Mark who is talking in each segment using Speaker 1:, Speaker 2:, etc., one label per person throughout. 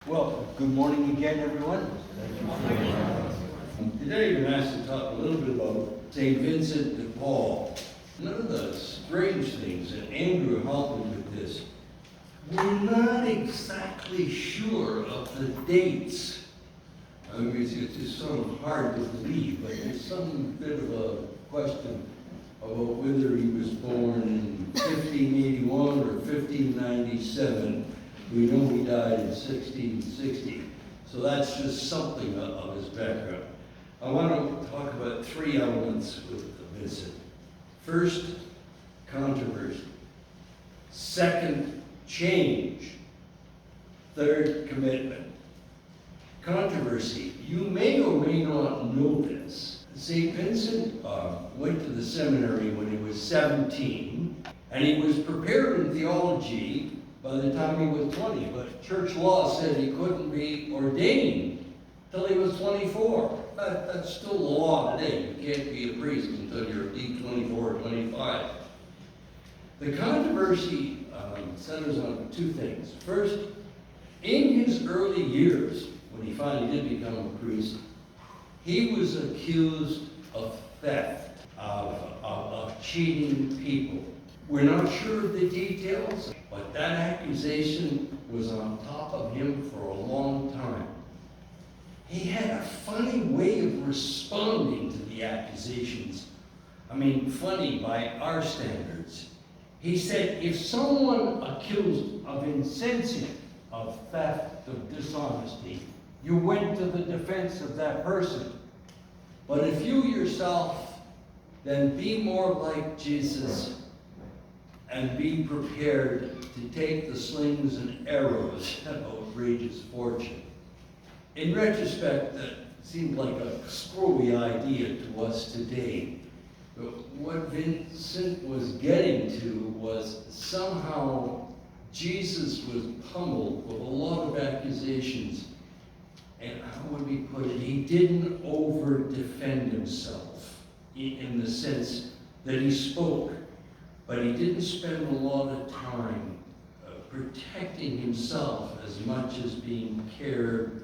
Speaker 1: Well, good morning again, everyone.
Speaker 2: Today I'm asked to talk a little bit about St Vincent De Paul. One of the strange things, and Andrew helped me with this, we're not exactly sure of the dates. I mean, it's just sort of hard to believe, but there's some bit of a question about whether he was born in 1581 or 1597. We know he died in 1660. So that's just something of his background. I want to talk about three elements with Vincent. First, controversy. Second, change. Third, commitment. Controversy. You may or may not know this. St. Vincent went to the seminary when he was 17, and he was prepared in theology by the time he was 20, but church law said he couldn't be ordained till he was 24. That's still the law today. You can't be a priest until you're 24 or 25. The controversy centers on two things. First, in his early years, when he finally did become a priest, he was accused of theft, of cheating people. We're not sure of the details, but that accusation was on top of him for a long time. He had a funny way of responding to the accusations. I mean, funny by our standards. He said, if someone accused of incendiary, of theft, of dishonesty, you went to the defense of that person. But if you yourself, then be more like Jesus and be prepared to take the slings and arrows of outrageous fortune. In retrospect, that seemed like a screwy idea to us today. But what Vincent was getting to was somehow Jesus was pummeled with a lot of accusations. And how would we put it? He didn't over-defend himself in the sense that he spoke, but he didn't spend a lot of time protecting himself as much as being cared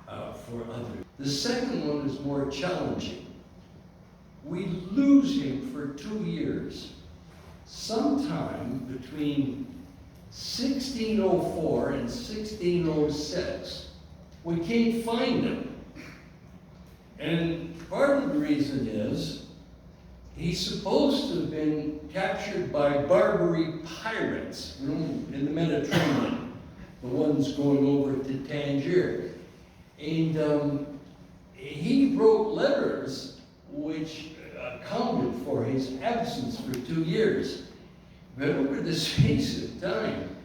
Speaker 2: for others. The second one is more challenging. We lose him for 2 years. Sometime between 1604 and 1606, we can't find him. And part of the reason is he's supposed to have been captured by Barbary pirates, in the Mediterranean, the ones going over to Tangier. And he wrote letters which accounted for his absence for 2 years. But over the space of time,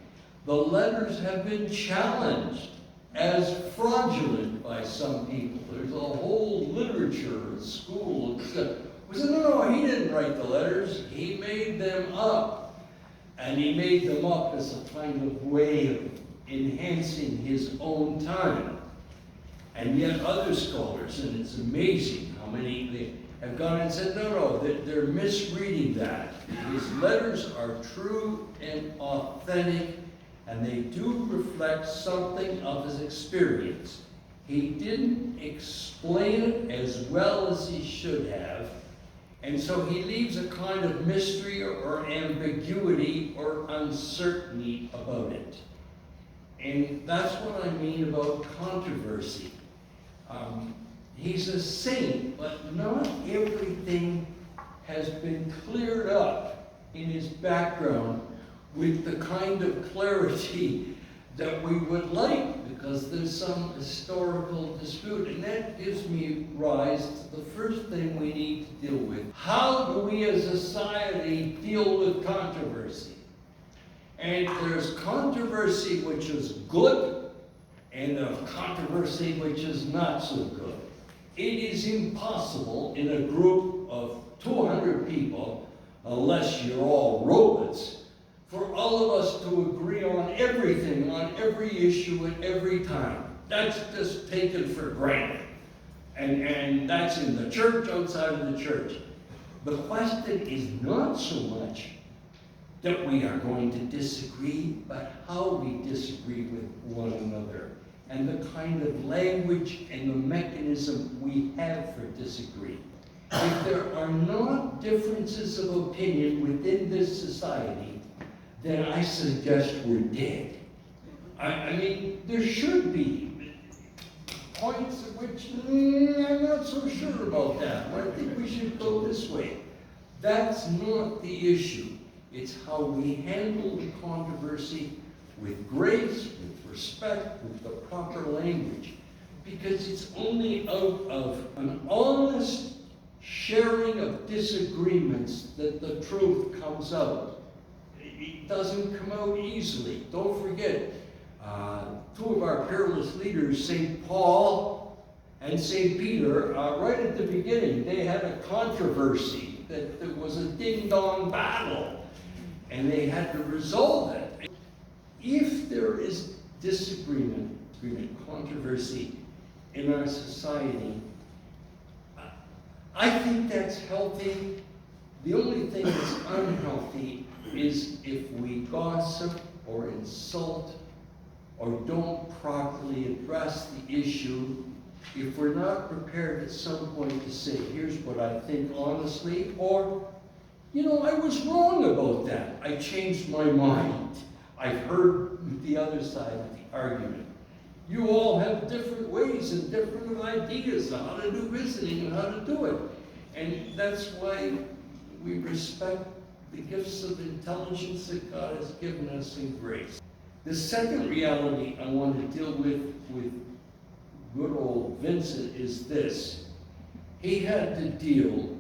Speaker 2: the letters have been challenged as fraudulent by some people. There's a whole literature at school that said, no, he didn't write the letters. He made them up. And he made them up as a kind of way of enhancing his own time. And yet other scholars, and it's amazing how many they have gone and said, no, they're misreading that. His letters are true and authentic, and they do reflect something of his experience. He didn't explain it as well as he should have, and so he leaves a kind of mystery or ambiguity or uncertainty about it. And that's what I mean about controversy. He's a saint, but not everything has been cleared up in his background with the kind of clarity that we would like, because there's some historical dispute. And that gives me rise to the first thing we need to deal with. How do we as a society deal with controversy? And there's controversy which is good, and a controversy which is not so good. It is impossible in a group of 200 people, unless you're all robots, for all of us to agree on everything, on every issue at every time. That's just taken for granted. And that's in the church, outside of the church. The question is not so much that we are going to disagree, but how we disagree with one another. And the kind of language and the mechanism we have for disagreeing. If there are not differences of opinion within this society, then I suggest we're dead. I mean, there should be points at which I'm not so sure about that. I think we should go this way. That's not the issue. It's how we handle the controversy with grace, with respect, with the proper language. Because it's only out of an honest sharing of disagreements that the truth comes out. It doesn't come out easily. Don't forget, two of our peerless leaders, St. Paul and St. Peter, right at the beginning, they had a controversy that there was a ding-dong battle, and they had to resolve it. If there is disagreement, controversy in our society, I think that's healthy. The only thing that's unhealthy is if we gossip or insult or don't properly address the issue, if we're not prepared at some point to say, here's what I think honestly, or, you know, I was wrong about that. I changed my mind. I've heard the other side of the argument. You all have different ways and different ideas on how to do visiting and how to do it. And that's why we respect the gifts of intelligence that God has given us in grace. The second reality I want to deal with good old Vincent is this. He had to deal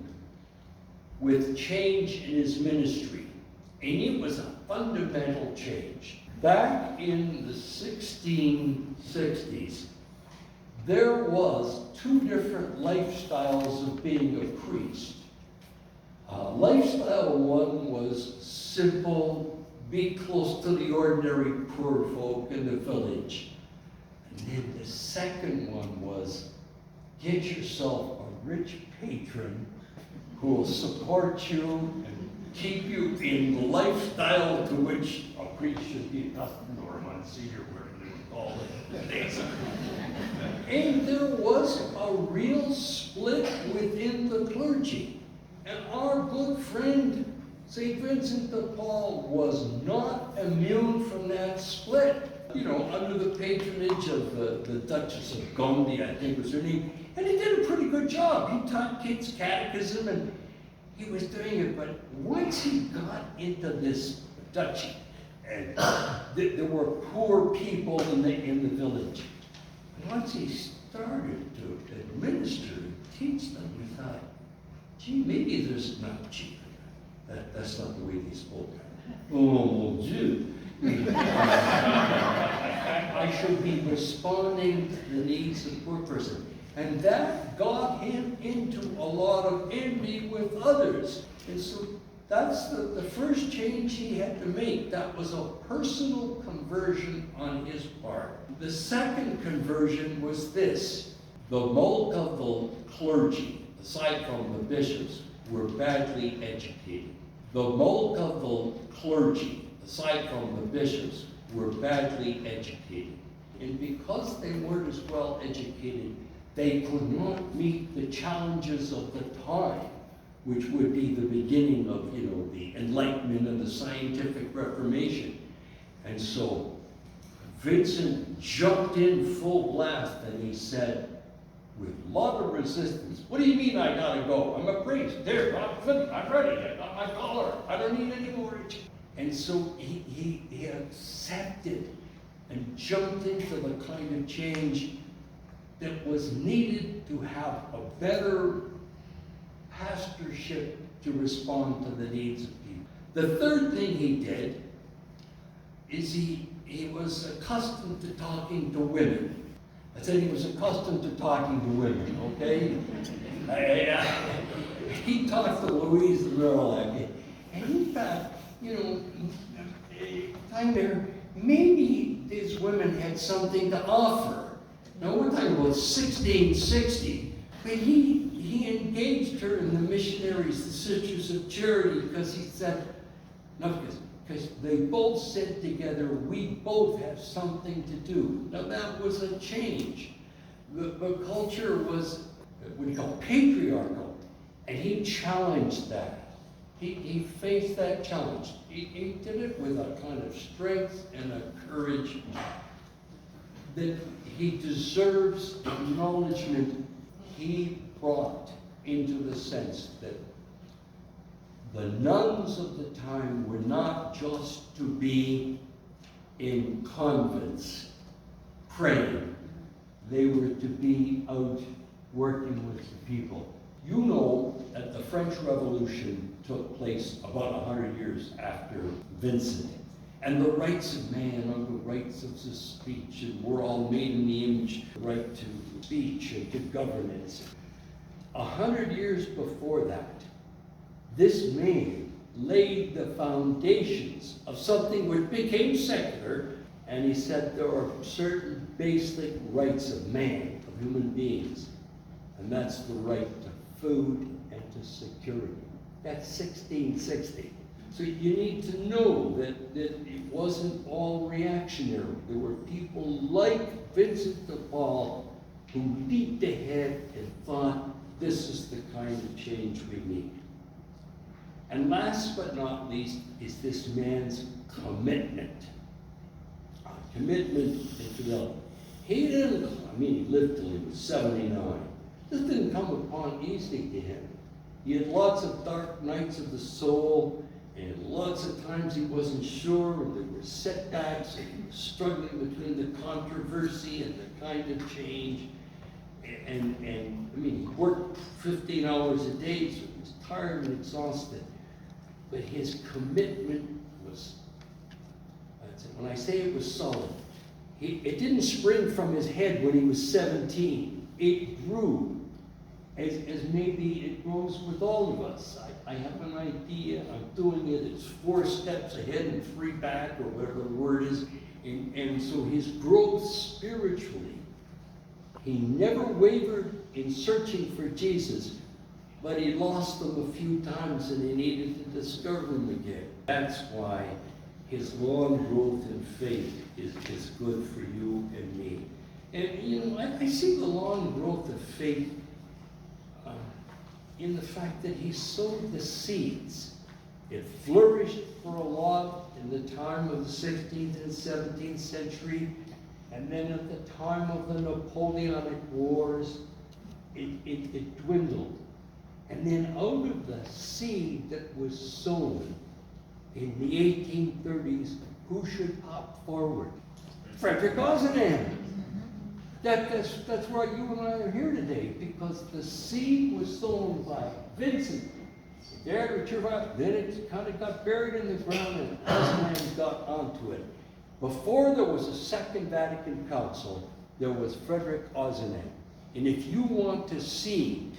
Speaker 2: with change in his ministry, and it was a fundamental change. Back in the 1660s, there was two different lifestyles of being a priest. Lifestyle one was simple, be close to the ordinary poor folk in the village. And then the second one was get yourself a rich patron who will support you and keep you in the lifestyle to which a priest should be accustomed, or Monsignor, whatever they would call it. And there was a real split within the clergy. And our good friend, St. Vincent De Paul, was not immune from that split. You know, under the patronage of the Duchess of Gondi, I think was her name, and he did a pretty good job. He taught kids catechism, and he was doing it. But once he got into this duchy, and there were poor people in the village, once he started to administer and teach them, we thought, gee, maybe there's not gee. That's not the way he spoke. Oh, Jew. I should be responding to the needs of the poor person. And that got him into a lot of envy with others. And so that's the first change he had to make. That was a personal conversion on his part. The second conversion was this. The bulk of the clergy, aside from the bishops, were badly educated. The bulk of the clergy, aside from the bishops, were badly educated. And because they weren't as well educated, they could not meet the challenges of the time, which would be the beginning of, you know, the Enlightenment and the Scientific Reformation. And so Vincent jumped in full blast and he said, with a lot of resistance, what do you mean I gotta go? I'm a priest. There, I'm ready. I got my collar. I don't need any more. And so he accepted and jumped into the kind of change that was needed to have a better pastorship to respond to the needs of people. The third thing he did is he was accustomed to talking to women. I said he was accustomed to talking to women, okay? He talked to Louise and Merle, and he thought, you know, maybe these women had something to offer. Now we're talking about 1660, but he engaged her in the missionaries, the Sisters of Charity, because he said, no, because because they both said together, we both have something to do. Now that was a change. The culture was, what do you call it, patriarchal, and he challenged that. He faced that challenge. He did it with a kind of strength and a courage that he deserves acknowledgement. He brought into the sense that the nuns of the time were not just to be in convents praying. They were to be out working with the people. You know that the French Revolution took place about 100 years after Vincent. And the rights of man are the rights of the speech, and we're all made in the image, the right to speech and to governance. 100 years before that, this man laid the foundations of something which became secular, and he said there are certain basic rights of man, of human beings, and that's the right to food and to security. That's 1660. So you need to know that it wasn't all reactionary. There were people like Vincent De Paul who leaped ahead and thought, this is the kind of change we need. And last but not least is this man's commitment. Commitment and fidelity. He lived till he was 79. This didn't come upon easily to him. He had lots of dark nights of the soul, and lots of times he wasn't sure, and there were setbacks, and he was struggling between the controversy and the kind of change. And he worked 15 hours a day, so he was tired and exhausted. But his commitment was, when I say it was solid, it didn't spring from his head when he was 17. It grew, as maybe it grows with all of us. I have an idea, I'm doing it, it's 4 steps ahead and 3 back, or whatever the word is. And so his growth spiritually, he never wavered in searching for Jesus, but he lost them a few times and he needed to discover him again. That's why his long growth in faith is good for you and me. And I see the long growth of faith in the fact that he sowed the seeds. It flourished for a lot in the time of the 16th and 17th century, and then at the time of the Napoleonic Wars, it dwindled. And then out of the seed that was sown in the 1830s, who should pop forward? Frederick Ozanam. That's why you and I are here today, because the seed was sown by Vincent. Then it kind of got buried in the ground, and Ozanam got onto it. Before there was a Second Vatican Council, there was Frederick Ozanam. And if you want to see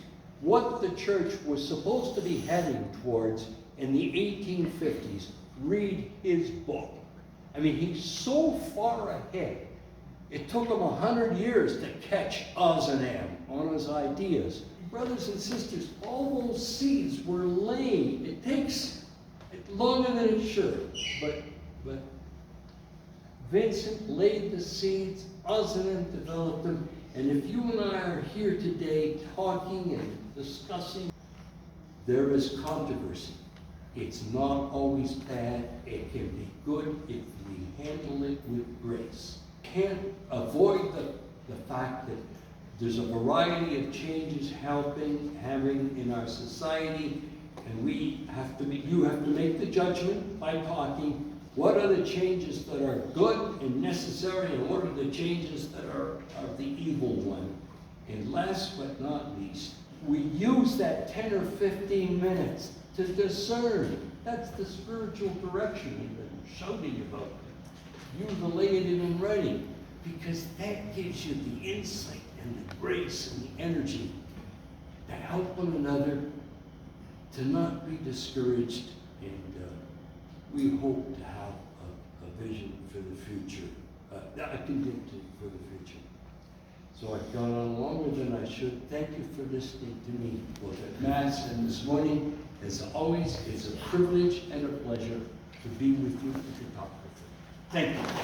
Speaker 2: what the church was supposed to be heading towards in the 1850s, read his book. He's so far ahead. It took him 100 years to catch Ozanam on his ideas. Brothers and sisters, all those seeds were laid. It takes longer than it should, but Vincent laid the seeds, Ozanam developed them, and if you and I are here today talking and discussing, there is controversy. It's not always bad. It can be good if we handle it with grace. Can't avoid the fact that there's a variety of changes having in our society, and you have to make the judgment by talking. What are the changes that are good and necessary, and what are the changes that are the evil one? And last but not least, we use that 10 or 15 minutes to discern. That's the spiritual direction we've been shouting about. You delayed it in writing, because that gives you the insight and the grace and the energy to help one another, to not be discouraged, and we hope to have a vision for the future, a conviction for the future. So I've gone on longer than I should. Thank you for listening to me, both at Mass and this morning. As always, it's a privilege and a pleasure.
Speaker 1: to be with you and to talk with you. Thank you.